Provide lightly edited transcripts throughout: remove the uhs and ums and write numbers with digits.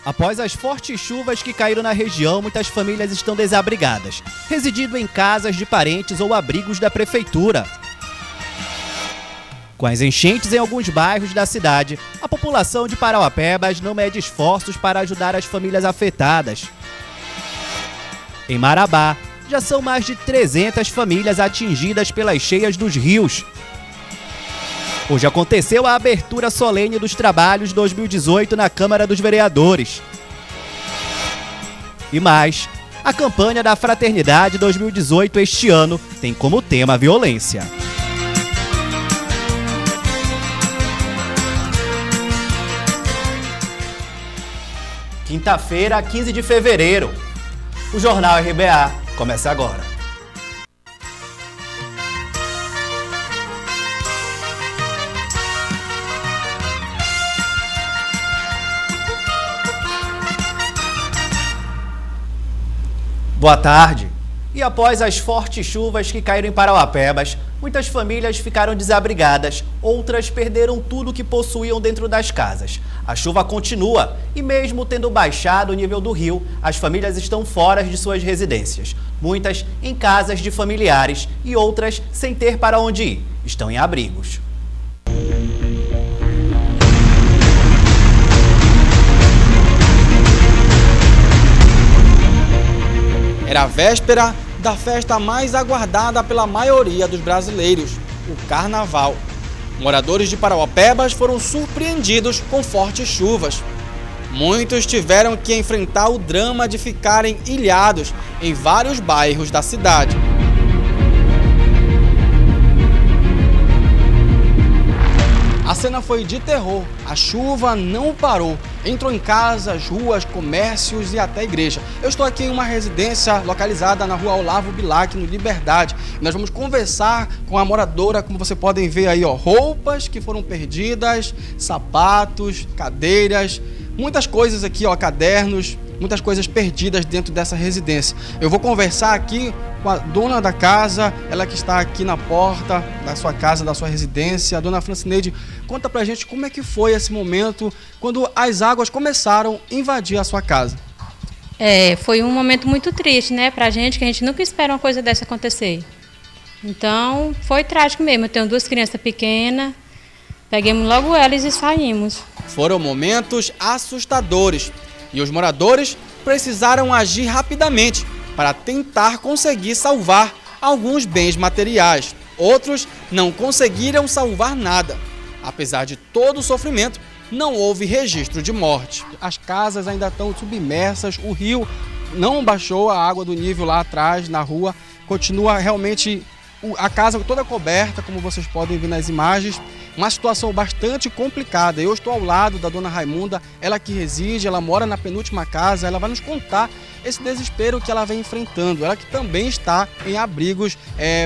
Após as fortes chuvas que caíram na região, muitas famílias estão desabrigadas, residindo em casas de parentes ou abrigos da prefeitura. Com as enchentes em alguns bairros da cidade, a população de Parauapebas não mede esforços para ajudar as famílias afetadas. Em Marabá, já são mais de 300 famílias atingidas pelas cheias dos rios. Hoje aconteceu a abertura solene dos trabalhos 2018 na Câmara dos Vereadores. E mais, a campanha da Fraternidade 2018 este ano tem como tema a violência. Quinta-feira, 15 de fevereiro. O Jornal RBA começa agora. Boa tarde. E após as fortes chuvas que caíram em Parauapebas, muitas famílias ficaram desabrigadas, outras perderam tudo que possuíam dentro das casas. A chuva continua e mesmo tendo baixado o nível do rio, as famílias estão fora de suas residências. Muitas em casas de familiares e outras sem ter para onde ir. Estão em abrigos. Era a véspera da festa mais aguardada pela maioria dos brasileiros, o Carnaval. Moradores de Parauapebas foram surpreendidos com fortes chuvas. Muitos tiveram que enfrentar o drama de ficarem ilhados em vários bairros da cidade. A cena foi de terror, a chuva não parou, entrou em casas, ruas, comércios e até igreja. Eu estou aqui em uma residência localizada na rua Olavo Bilac, no Liberdade. Nós vamos conversar com a moradora, como vocês podem ver aí, roupas que foram perdidas, sapatos, cadeiras, muitas coisas aqui, cadernos, muitas coisas perdidas dentro dessa residência. Eu vou conversar aqui com a dona da casa, ela que está aqui na porta da sua casa, da sua residência. A dona Francineide, conta pra gente como é que foi esse momento quando as águas começaram a invadir a sua casa. Foi um momento muito triste, né, pra gente, que a gente nunca espera uma coisa dessa acontecer. Então, foi trágico mesmo. Eu tenho 2 crianças pequenas, peguemos logo elas e saímos. Foram momentos assustadores e os moradores precisaram agir rapidamente para tentar conseguir salvar alguns bens materiais. Outros não conseguiram salvar nada. Apesar de todo o sofrimento, não houve registro de morte. As casas ainda estão submersas, o rio não baixou a água do nível lá atrás, na rua. Continua realmente a casa toda coberta, como vocês podem ver nas imagens. Uma situação bastante complicada. Eu estou ao lado da dona Raimunda, ela que reside, ela mora na penúltima casa, ela vai nos contar esse desespero que ela vem enfrentando. Ela que também está em abrigos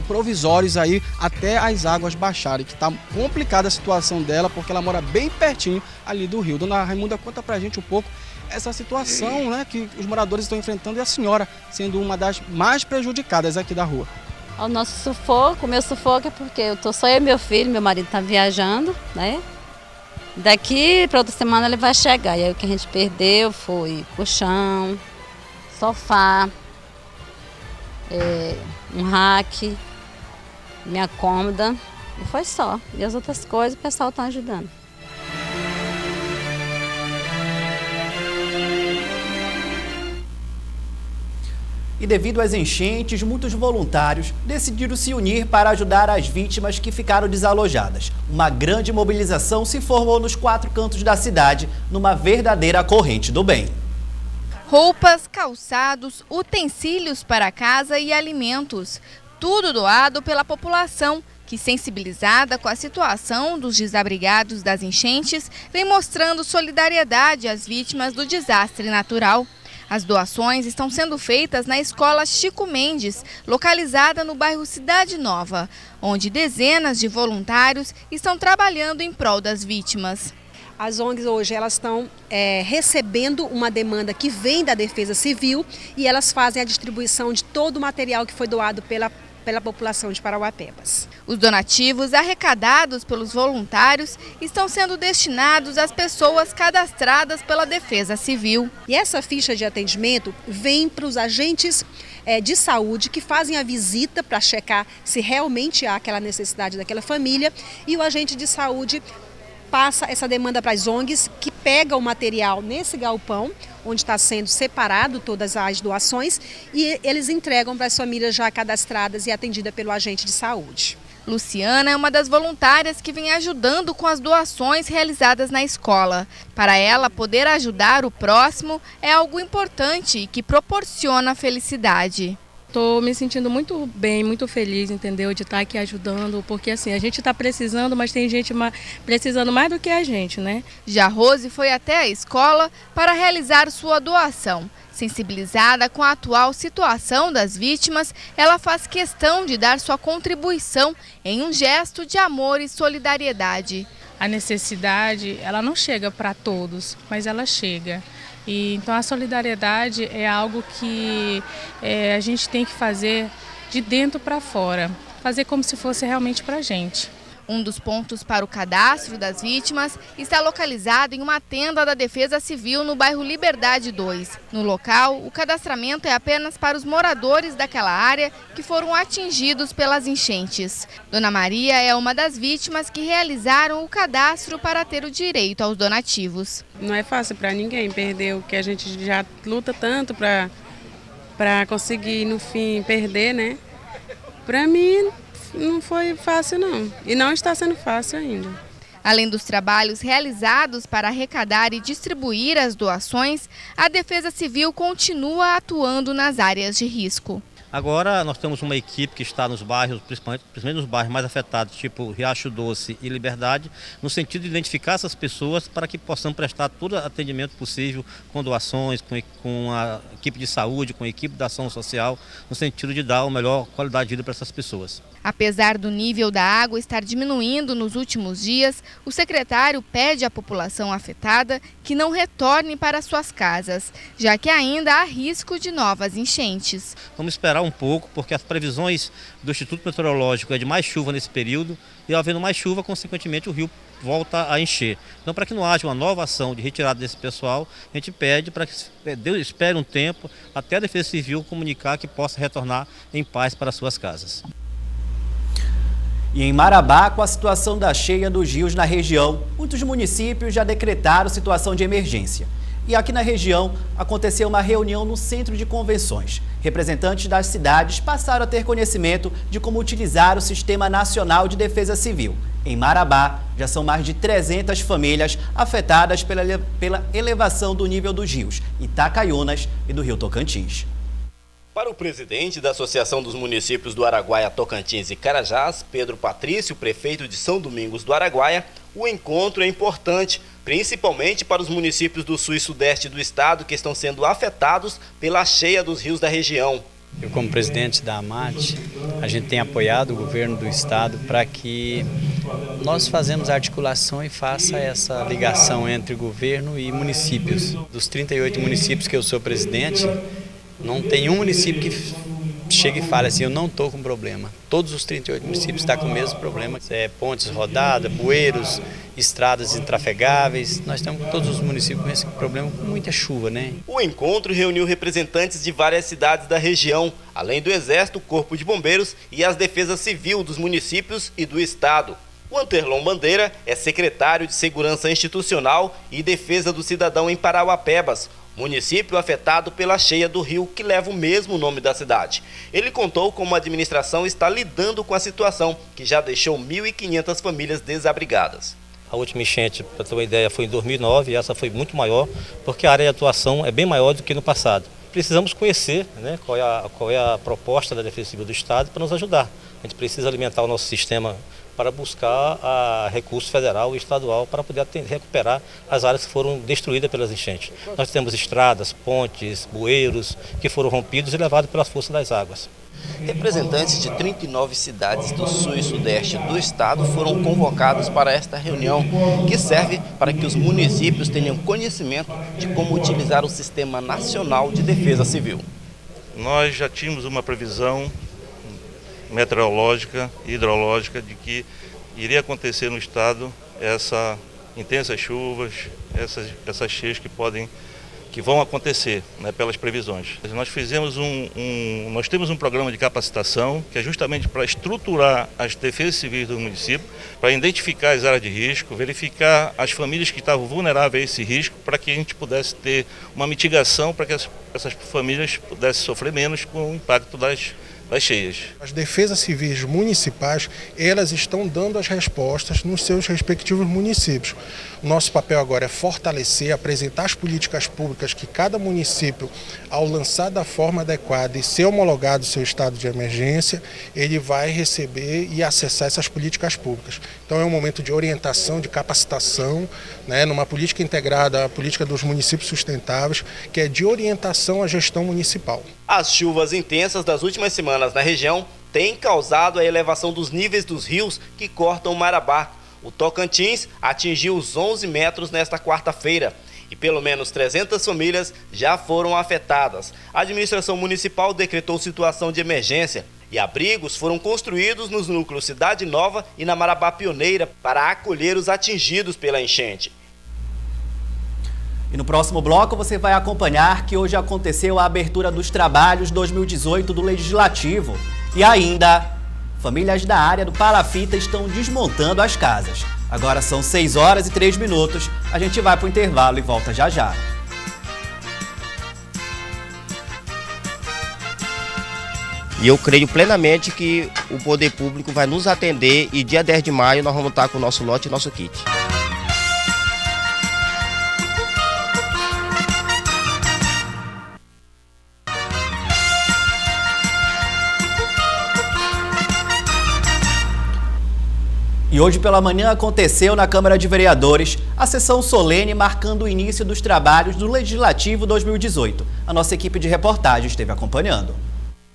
provisórios aí até as águas baixarem, que está complicada a situação dela, porque ela mora bem pertinho ali do rio. Dona Raimunda, conta pra gente um pouco essa situação, né, que os moradores estão enfrentando e a senhora sendo uma das mais prejudicadas aqui da rua. O nosso sufoco, o meu sufoco é porque eu tô só eu e meu filho, meu marido tá viajando, né? Daqui para outra semana ele vai chegar. E aí o que a gente perdeu foi colchão, sofá, um rack, minha cômoda, e foi só. E as outras coisas o pessoal tá ajudando. E devido às enchentes, muitos voluntários decidiram se unir para ajudar as vítimas que ficaram desalojadas. Uma grande mobilização se formou nos 4 cantos da cidade, numa verdadeira corrente do bem. Roupas, calçados, utensílios para casa e alimentos. Tudo doado pela população, que, sensibilizada com a situação dos desabrigados das enchentes, vem mostrando solidariedade às vítimas do desastre natural. As doações estão sendo feitas na Escola Chico Mendes, localizada no bairro Cidade Nova, onde dezenas de voluntários estão trabalhando em prol das vítimas. As ONGs hoje elas estão recebendo uma demanda que vem da Defesa Civil e elas fazem a distribuição de todo o material que foi doado pela população de Parauapebas. Os donativos arrecadados pelos voluntários estão sendo destinados às pessoas cadastradas pela Defesa Civil. E essa ficha de atendimento vem para os agentes de saúde que fazem a visita para checar se realmente há aquela necessidade daquela família, e o agente de saúde passa essa demanda para as ONGs, que pega o material nesse galpão, onde está sendo separado todas as doações, e eles entregam para as famílias já cadastradas e atendidas pelo agente de saúde. Luciana é uma das voluntárias que vem ajudando com as doações realizadas na escola. Para ela, poder ajudar o próximo é algo importante e que proporciona felicidade. Estou me sentindo muito bem, muito feliz, entendeu, de estar aqui ajudando, porque assim, a gente está precisando, mas tem gente precisando mais do que a gente, né? Já Rose foi até a escola para realizar sua doação. Sensibilizada com a atual situação das vítimas, ela faz questão de dar sua contribuição em um gesto de amor e solidariedade. A necessidade, ela não chega para todos, mas ela chega. E, então a solidariedade é algo que a gente tem que fazer de dentro para fora, fazer como se fosse realmente para a gente. Um dos pontos para o cadastro das vítimas está localizado em uma tenda da Defesa Civil no bairro Liberdade 2. No local, o cadastramento é apenas para os moradores daquela área que foram atingidos pelas enchentes. Dona Maria é uma das vítimas que realizaram o cadastro para ter o direito aos donativos. Não é fácil para ninguém perder o que a gente já luta tanto para conseguir, no fim, perder, né? Para mim, não foi fácil não, e não está sendo fácil ainda. Além dos trabalhos realizados para arrecadar e distribuir as doações, a Defesa Civil continua atuando nas áreas de risco. Agora nós temos uma equipe que está nos bairros, principalmente nos bairros mais afetados, tipo Riacho Doce e Liberdade, no sentido de identificar essas pessoas para que possamos prestar todo atendimento possível com doações, com a equipe de saúde, com a equipe da ação social, no sentido de dar a melhor qualidade de vida para essas pessoas. Apesar do nível da água estar diminuindo nos últimos dias, o secretário pede à população afetada que não retorne para suas casas, já que ainda há risco de novas enchentes. Vamos esperar um pouco, porque as previsões do Instituto Meteorológico é de mais chuva nesse período, e havendo mais chuva, consequentemente o rio volta a encher. Então, para que não haja uma nova ação de retirada desse pessoal, a gente pede para que espere um tempo até a Defesa Civil comunicar que possa retornar em paz para suas casas. E em Marabá, com a situação da cheia dos rios na região, muitos municípios já decretaram situação de emergência. E aqui na região, aconteceu uma reunião no Centro de Convenções. Representantes das cidades passaram a ter conhecimento de como utilizar o Sistema Nacional de Defesa Civil. Em Marabá, já são mais de 300 famílias afetadas pela elevação do nível dos rios Itacaiunas e do Rio Tocantins. Para o presidente da Associação dos Municípios do Araguaia, Tocantins e Carajás, Pedro Patrício, prefeito de São Domingos do Araguaia, o encontro é importante, principalmente para os municípios do sul e sudeste do estado que estão sendo afetados pela cheia dos rios da região. Eu, como presidente da AMAT, a gente tem apoiado o governo do estado para que nós fazemos a articulação e faça essa ligação entre governo e municípios. Dos 38 municípios que eu sou presidente, não tem um município que chega e fala assim, eu não estou com problema. Todos os 38 municípios estão com o mesmo problema. Pontes rodadas, bueiros, estradas intrafegáveis. Nós estamos com todos os municípios com esse problema, com muita chuva, né? O encontro reuniu representantes de várias cidades da região, além do Exército, Corpo de Bombeiros e as Defesas Civil dos municípios e do estado. O Anderlon Bandeira é secretário de Segurança Institucional e Defesa do Cidadão em Parauapebas, município afetado pela cheia do rio que leva o mesmo nome da cidade. Ele contou como a administração está lidando com a situação, que já deixou 1.500 famílias desabrigadas. A última enchente, para ter uma ideia, foi em 2009 e essa foi muito maior, porque a área de atuação é bem maior do que no passado. Precisamos conhecer, né, qual é a proposta da Defesa Civil do Estado para nos ajudar. A gente precisa alimentar o nosso sistema para buscar recurso federal e estadual para poder recuperar as áreas que foram destruídas pelas enchentes. Nós temos estradas, pontes, bueiros que foram rompidos e levados pela força das águas. Representantes de 39 cidades do sul e sudeste do estado foram convocados para esta reunião, que serve para que os municípios tenham conhecimento de como utilizar o Sistema Nacional de Defesa Civil. Nós já tínhamos uma previsão meteorológica e hidrológica de que iria acontecer no estado essa intensas chuvas, essas cheias que vão acontecer, né, pelas previsões. Nós temos um programa de capacitação que é justamente para estruturar as defesas civis do município, para identificar as áreas de risco, verificar as famílias que estavam vulneráveis a esse risco, para que a gente pudesse ter uma mitigação para que essas famílias pudessem sofrer menos com o impacto das cheias. As defesas civis municipais, elas estão dando as respostas nos seus respectivos municípios. O nosso papel agora é fortalecer, apresentar as políticas públicas que cada município, ao lançar da forma adequada e ser homologado o seu estado de emergência, ele vai receber e acessar essas políticas públicas. Então é um momento de orientação, de capacitação, né, numa política integrada, a política dos municípios sustentáveis, que é de orientação à gestão municipal. As chuvas intensas das últimas semanas na região têm causado a elevação dos níveis dos rios que cortam o Marabá. O Tocantins atingiu os 11 metros nesta quarta-feira e pelo menos 300 famílias já foram afetadas. A administração municipal decretou situação de emergência e abrigos foram construídos nos núcleos Cidade Nova e na Marabá Pioneira para acolher os atingidos pela enchente. E no próximo bloco você vai acompanhar que hoje aconteceu a abertura dos trabalhos 2018 do Legislativo. E ainda, famílias da área do Palafita estão desmontando as casas. Agora são 6 horas e 3 minutos. A gente vai para o intervalo e volta já já. E eu creio plenamente que o poder público vai nos atender e dia 10 de maio nós vamos estar com o nosso lote e nosso kit. E hoje pela manhã aconteceu na Câmara de Vereadores a sessão solene marcando o início dos trabalhos do Legislativo 2018. A nossa equipe de reportagem esteve acompanhando.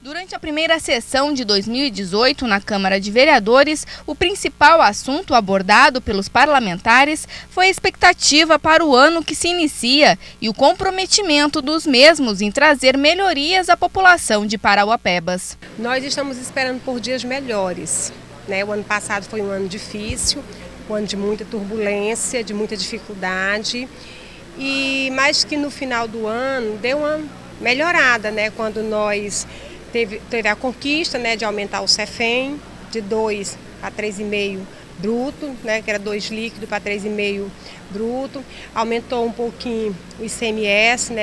Durante a primeira sessão de 2018 na Câmara de Vereadores, o principal assunto abordado pelos parlamentares foi a expectativa para o ano que se inicia e o comprometimento dos mesmos em trazer melhorias à população de Parauapebas. Nós estamos esperando por dias melhores. O ano passado foi um ano difícil, um ano de muita turbulência, de muita dificuldade, mas que no final do ano deu uma melhorada, quando nós teve a conquista de aumentar o CEFEM de 2 para 3,5 bruto, que era 2 líquido para 3,5 bruto, aumentou um pouquinho o ICMS,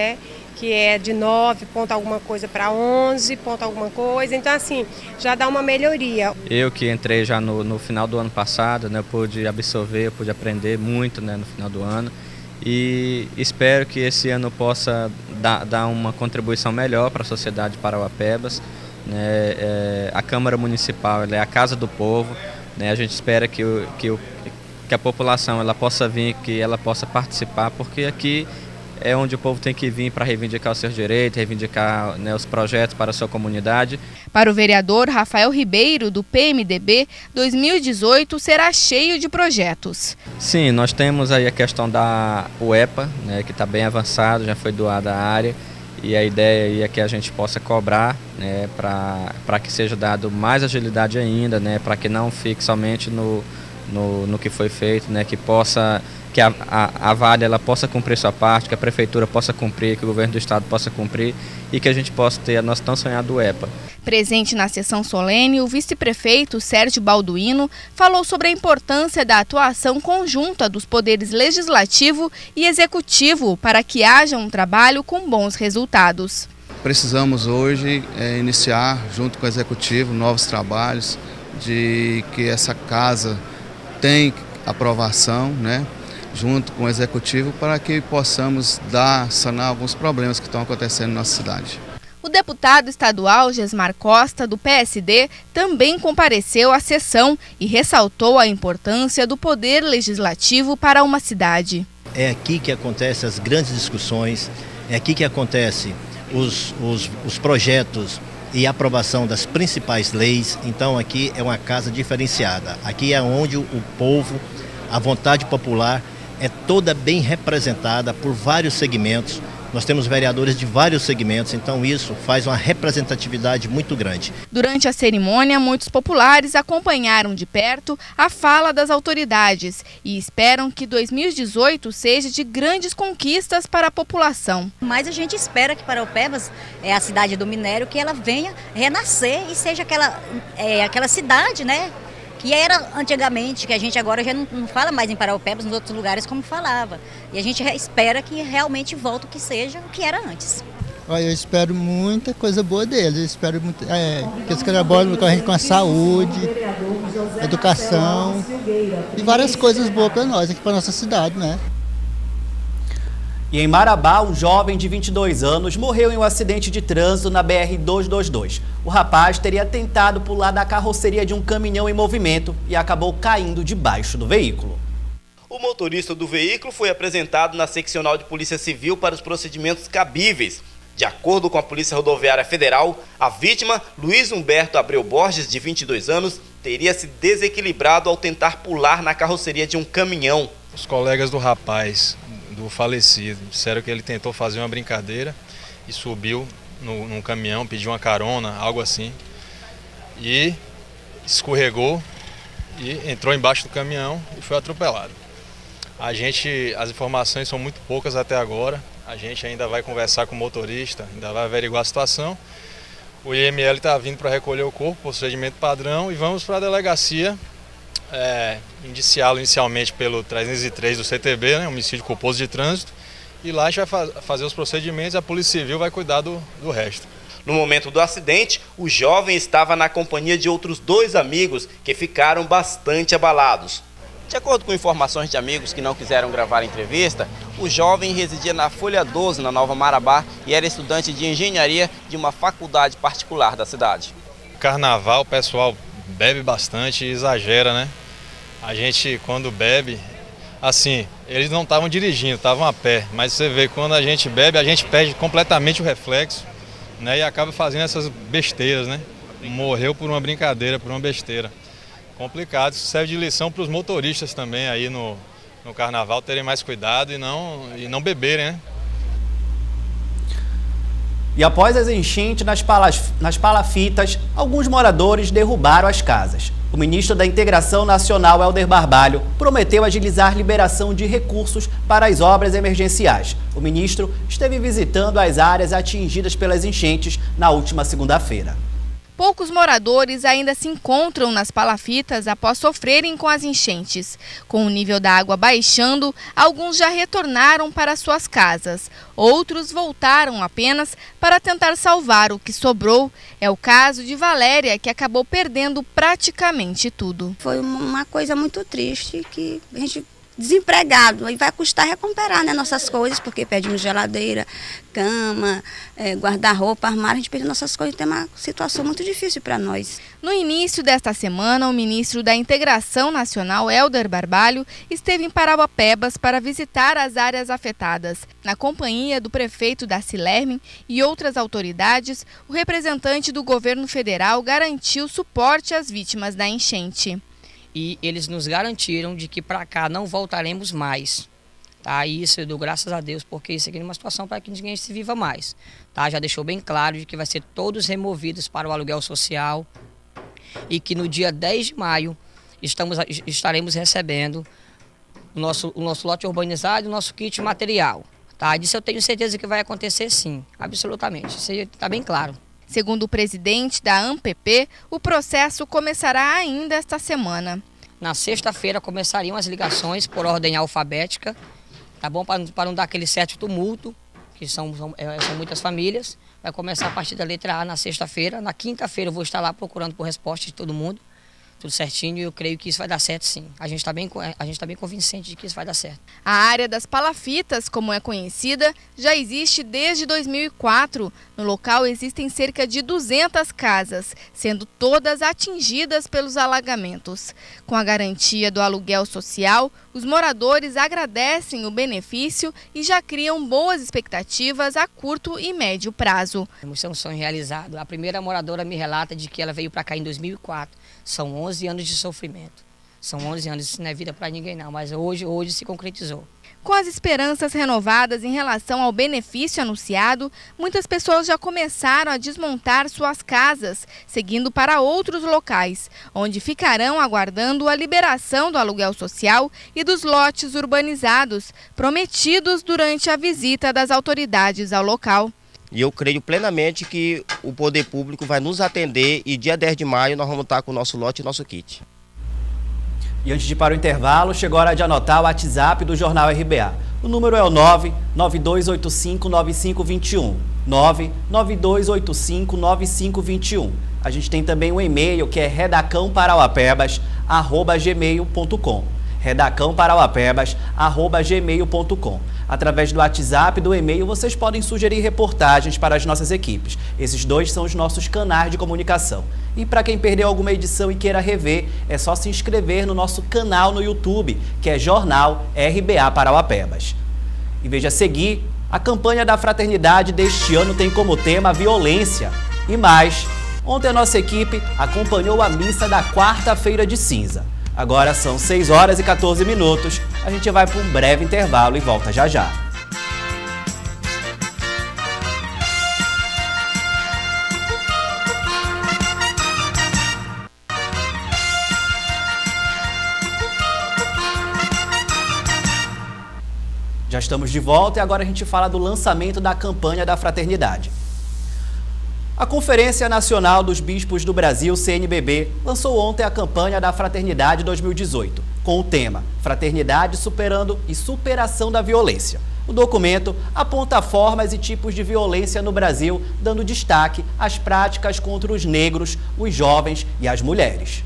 que é de 9 ponto alguma coisa para 11 ponto alguma coisa, então assim, já dá uma melhoria. Eu que entrei já no final do ano passado, pude absorver, pude aprender muito no final do ano e espero que esse ano possa dar uma contribuição melhor para a sociedade de Parauapebas. A Câmara Municipal é a casa do povo, a gente espera que a população ela possa vir, que ela possa participar, porque aqui é onde o povo tem que vir para reivindicar os seus direitos, reivindicar os projetos para a sua comunidade. Para o vereador Rafael Ribeiro, do PMDB, 2018 será cheio de projetos. Sim, nós temos aí a questão da UEPA, que está bem avançado, já foi doada a área, e a ideia aí é que a gente possa cobrar, para que seja dado mais agilidade ainda, para que não fique somente no que foi feito, que a Vale ela possa cumprir sua parte, que a Prefeitura possa cumprir, que o Governo do Estado possa cumprir e que a gente possa ter a nossa tão sonhada UEPA. Presente na sessão solene, o vice-prefeito Sérgio Balduino falou sobre a importância da atuação conjunta dos poderes legislativo e executivo para que haja um trabalho com bons resultados. Precisamos hoje iniciar, junto com o executivo, novos trabalhos, de que essa casa tem aprovação, junto com o executivo, para que possamos sanar alguns problemas que estão acontecendo na nossa cidade. O deputado estadual Gesmar Costa, do PSD, também compareceu à sessão e ressaltou a importância do poder legislativo para uma cidade. É aqui que acontecem as grandes discussões, é aqui que acontecem os projetos e aprovação das principais leis. Então aqui é uma casa diferenciada. Aqui é onde o povo, a vontade popular é toda bem representada por vários segmentos Nós temos vereadores de vários segmentos, então isso faz uma representatividade muito grande. Durante a cerimônia, muitos populares acompanharam de perto a fala das autoridades e esperam que 2018 seja de grandes conquistas para a população. Mas a gente espera que Paraupebas, a cidade do minério, que ela venha renascer e seja aquela cidade, né? Que era antigamente, que a gente agora já não fala mais em Paraupebas, nos outros lugares como falava. E a gente espera que realmente volte o que seja o que era antes. Olha, eu espero muita coisa boa deles, eu espero muito, que eles colaborem com a saúde, educação e várias coisas boas para nós, aqui para nossa cidade, né? E em Marabá, um jovem de 22 anos morreu em um acidente de trânsito na BR-222. O rapaz teria tentado pular da carroceria de um caminhão em movimento e acabou caindo debaixo do veículo. O motorista do veículo foi apresentado na seccional de Polícia Civil para os procedimentos cabíveis. De acordo com a Polícia Rodoviária Federal, a vítima, Luiz Humberto Abreu Borges, de 22 anos, teria se desequilibrado ao tentar pular na carroceria de um caminhão. Os colegas do rapaz, do falecido, disseram que ele tentou fazer uma brincadeira e subiu num caminhão, pediu uma carona, algo assim, e escorregou e entrou embaixo do caminhão e foi atropelado. As informações são muito poucas até agora, a gente ainda vai conversar com o motorista, ainda vai averiguar a situação. O IML está vindo para recolher o corpo, procedimento padrão, e vamos para a delegacia indiciá-lo inicialmente pelo 303 do CTB, né, homicídio culposo de trânsito, e lá a gente vai fazer os procedimentos e a Polícia Civil vai cuidar do resto. No momento do acidente, o jovem estava na companhia de outros 2 amigos que ficaram bastante abalados. De acordo com informações de amigos que não quiseram gravar a entrevista, o jovem residia na Folha 12, na Nova Marabá, e era estudante de engenharia de uma faculdade particular da cidade. Carnaval, o pessoal bebe bastante e exagera, né? A gente, quando bebe, assim, eles não estavam dirigindo, estavam a pé, mas você vê, quando a gente bebe, a gente perde completamente o reflexo, né? E acaba fazendo essas besteiras, né? Morreu por uma brincadeira, por uma besteira. Complicado, isso serve de lição para os motoristas também aí no carnaval, terem mais cuidado e não beberem, né? E após as enchentes nas palafitas, alguns moradores derrubaram as casas. O ministro da Integração Nacional, Helder Barbalho, prometeu agilizar liberação de recursos para as obras emergenciais. O ministro esteve visitando as áreas atingidas pelas enchentes na última segunda-feira. Poucos moradores ainda se encontram nas palafitas após sofrerem com as enchentes. Com o nível da água baixando, alguns já retornaram para suas casas. Outros voltaram apenas para tentar salvar o que sobrou. É o caso de Valéria, que acabou perdendo praticamente tudo. Foi uma coisa muito triste que a gente desempregado e vai custar recuperar, né, nossas coisas, porque perdemos geladeira, cama, guarda-roupa, armário, a gente perdeu nossas coisas, tem uma situação muito difícil para nós. No início desta semana, o ministro da Integração Nacional, Helder Barbalho, esteve em Parauapebas para visitar as áreas afetadas. Na companhia do prefeito Darcy Lermen e outras autoridades, o representante do governo federal garantiu suporte às vítimas da enchente. E eles nos garantiram de que para cá não voltaremos mais. Tá? E isso eu dou graças a Deus, porque isso aqui é uma situação para que ninguém se viva mais. Tá? Já deixou bem claro de que vai ser todos removidos para o aluguel social e que no dia 10 de maio estaremos recebendo o nosso lote urbanizado e o nosso kit material. Tá? Disso eu tenho certeza que vai acontecer sim, absolutamente, isso está bem claro. Segundo o presidente da ANPP, o processo começará ainda esta semana. Na sexta-feira começariam as ligações por ordem alfabética, tá bom? Para não dar aquele certo tumulto, que são muitas famílias. Vai começar a partir da letra A na sexta-feira. Na quinta-feira eu vou estar lá procurando por resposta de todo mundo. Tudo certinho, e eu creio que isso vai dar certo sim. A gente está bem convincente de que isso vai dar certo. A área das palafitas, como é conhecida, já existe desde 2004. No local existem cerca de 200 casas, sendo todas atingidas pelos alagamentos. Com a garantia do aluguel social, os moradores agradecem o benefício e já criam boas expectativas a curto e médio prazo. Isso é um sonho realizado. A primeira moradora me relata de que ela veio para cá em 2004. São 11 anos de sofrimento. São 11 anos, isso não é vida para ninguém não, mas hoje se concretizou. Com as esperanças renovadas em relação ao benefício anunciado, muitas pessoas já começaram a desmontar suas casas, seguindo para outros locais, onde ficarão aguardando a liberação do aluguel social e dos lotes urbanizados, prometidos durante a visita das autoridades ao local. E eu creio plenamente que o poder público vai nos atender e dia 10 de maio nós vamos estar com o nosso lote e nosso kit. E antes de ir para o intervalo, chegou a hora de anotar o WhatsApp do Jornal RBA. O número é o 992859521. 992859521. A gente tem também um e-mail que é redacãoparauapebas@gmail.com. redacãoparauapebas@gmail.com. Através do WhatsApp e do e-mail, vocês podem sugerir reportagens para as nossas equipes. Esses dois são os nossos canais de comunicação. E para quem perdeu alguma edição e queira rever, é só se inscrever no nosso canal no YouTube, que é Jornal RBA Parauapebas. E veja a seguir, a campanha da fraternidade deste ano tem como tema violência. E mais, ontem a nossa equipe acompanhou a missa da quarta-feira de cinza. Agora são 6 horas e 14 minutos. A gente vai para um breve intervalo e volta já já. Já estamos de volta e agora a gente fala do lançamento da campanha da fraternidade. A Conferência Nacional dos Bispos do Brasil, CNBB, lançou ontem a campanha da Fraternidade 2018, com o tema Fraternidade superando e superação da violência. O documento aponta formas e tipos de violência no Brasil, dando destaque às práticas contra os negros, os jovens e as mulheres.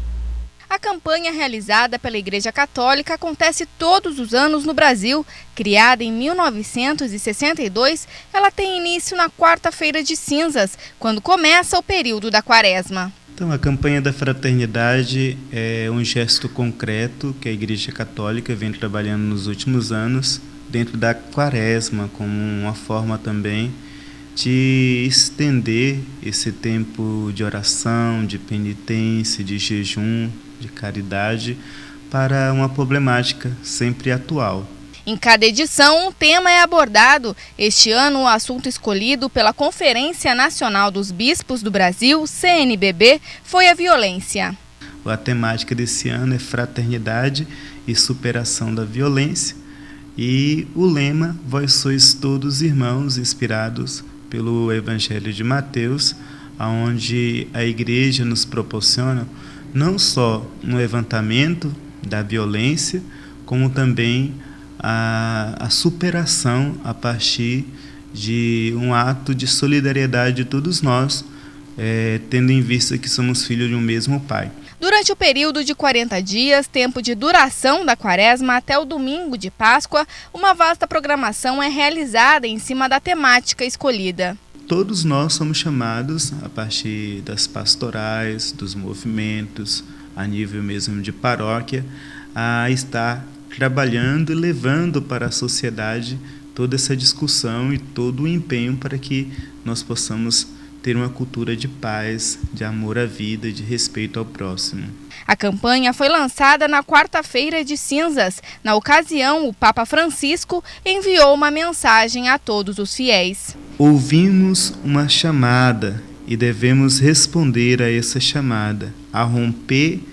A campanha realizada pela Igreja Católica acontece todos os anos no Brasil. Criada em 1962, ela tem início na quarta-feira de cinzas, quando começa o período da Quaresma. Então, a campanha da fraternidade é um gesto concreto que a Igreja Católica vem trabalhando nos últimos anos, dentro da Quaresma, como uma forma também de estender esse tempo de oração, de penitência, de jejum, de caridade, para uma problemática sempre atual. Em cada edição, um tema é abordado. Este ano, o assunto escolhido pela Conferência Nacional dos Bispos do Brasil, CNBB, foi a violência. A temática desse ano é fraternidade e superação da violência. E o lema, vós sois todos irmãos, inspirados pelo Evangelho de Mateus, onde a Igreja nos proporciona não só um levantamento da violência, como também a superação a partir de um ato de solidariedade de todos nós, tendo em vista que somos filhos de um mesmo Pai. Durante o período de 40 dias, tempo de duração da Quaresma até o domingo de Páscoa, uma vasta programação é realizada em cima da temática escolhida. Todos nós somos chamados, a partir das pastorais, dos movimentos, a nível mesmo de paróquia, a estar trabalhando e levando para a sociedade toda essa discussão e todo o empenho para que nós possamos ter uma cultura de paz, de amor à vida e de respeito ao próximo. A campanha foi lançada na quarta-feira de cinzas. Na ocasião, o Papa Francisco enviou uma mensagem a todos os fiéis. Ouvimos uma chamada e devemos responder a essa chamada, a romper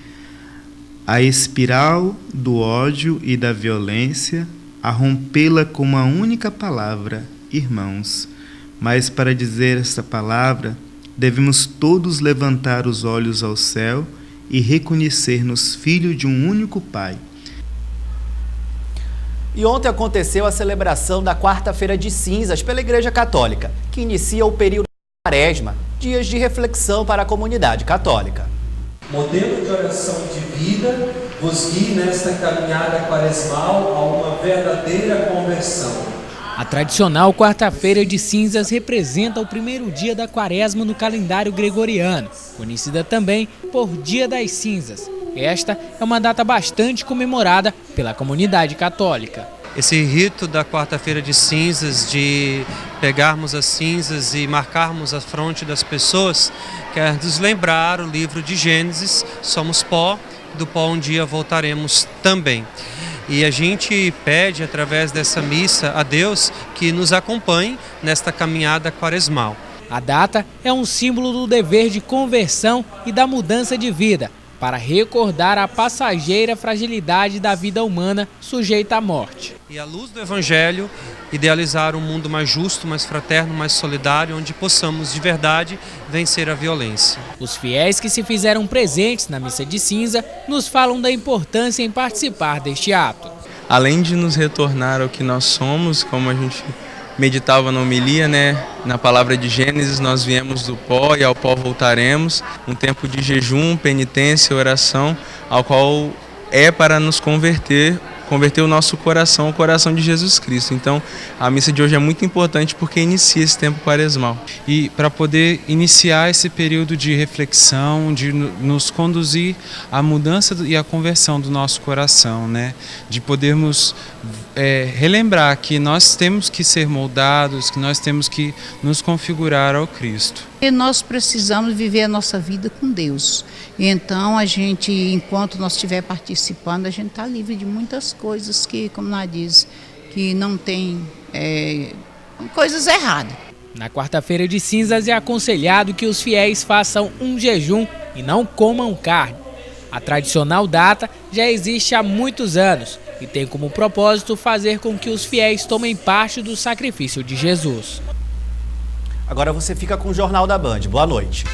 a espiral do ódio e da violência, a rompê-la com uma única palavra, irmãos. Mas para dizer essa palavra, devemos todos levantar os olhos ao céu e reconhecer-nos filhos de um único Pai. E ontem aconteceu a celebração da quarta-feira de cinzas pela Igreja Católica, que inicia o período da Quaresma, dias de reflexão para a comunidade católica. Modelo de oração de vida vos guie nesta caminhada quaresmal a uma verdadeira conversão. A tradicional quarta-feira de cinzas representa o primeiro dia da Quaresma no calendário gregoriano, conhecida também por Dia das Cinzas. Esta é uma data bastante comemorada pela comunidade católica. Esse rito da quarta-feira de cinzas, de pegarmos as cinzas e marcarmos a fronte das pessoas, quer nos lembrar o livro de Gênesis, somos pó do pó um dia voltaremos também. E a gente pede, através dessa missa, a Deus que nos acompanhe nesta caminhada quaresmal. A data é um símbolo do dever de conversão e da mudança de vida, para recordar a passageira fragilidade da vida humana sujeita à morte. E à luz do Evangelho, idealizar um mundo mais justo, mais fraterno, mais solidário, onde possamos de verdade vencer a violência. Os fiéis que se fizeram presentes na missa de cinza nos falam da importância em participar deste ato. Além de nos retornar ao que nós somos, como a gente meditava na homilia, na palavra de Gênesis, nós viemos do pó e ao pó voltaremos, um tempo de jejum, penitência, oração, ao qual é para nos converter o nosso coração ao coração de Jesus Cristo. Então, a missa de hoje é muito importante porque inicia esse tempo quaresmal. E para poder iniciar esse período de reflexão, de nos conduzir à mudança e à conversão do nosso coração, de podermos relembrar que nós temos que ser moldados, que nós temos que nos configurar ao Cristo. E nós precisamos viver a nossa vida com Deus. Então, a gente, enquanto nós estiver participando, a gente está livre de muitas coisas que, como nós diz, que não tem coisas erradas. Na quarta-feira de cinzas é aconselhado que os fiéis façam um jejum e não comam carne. A tradicional data já existe há muitos anos e tem como propósito fazer com que os fiéis tomem parte do sacrifício de Jesus. Agora você fica com o Jornal da Band. Boa noite.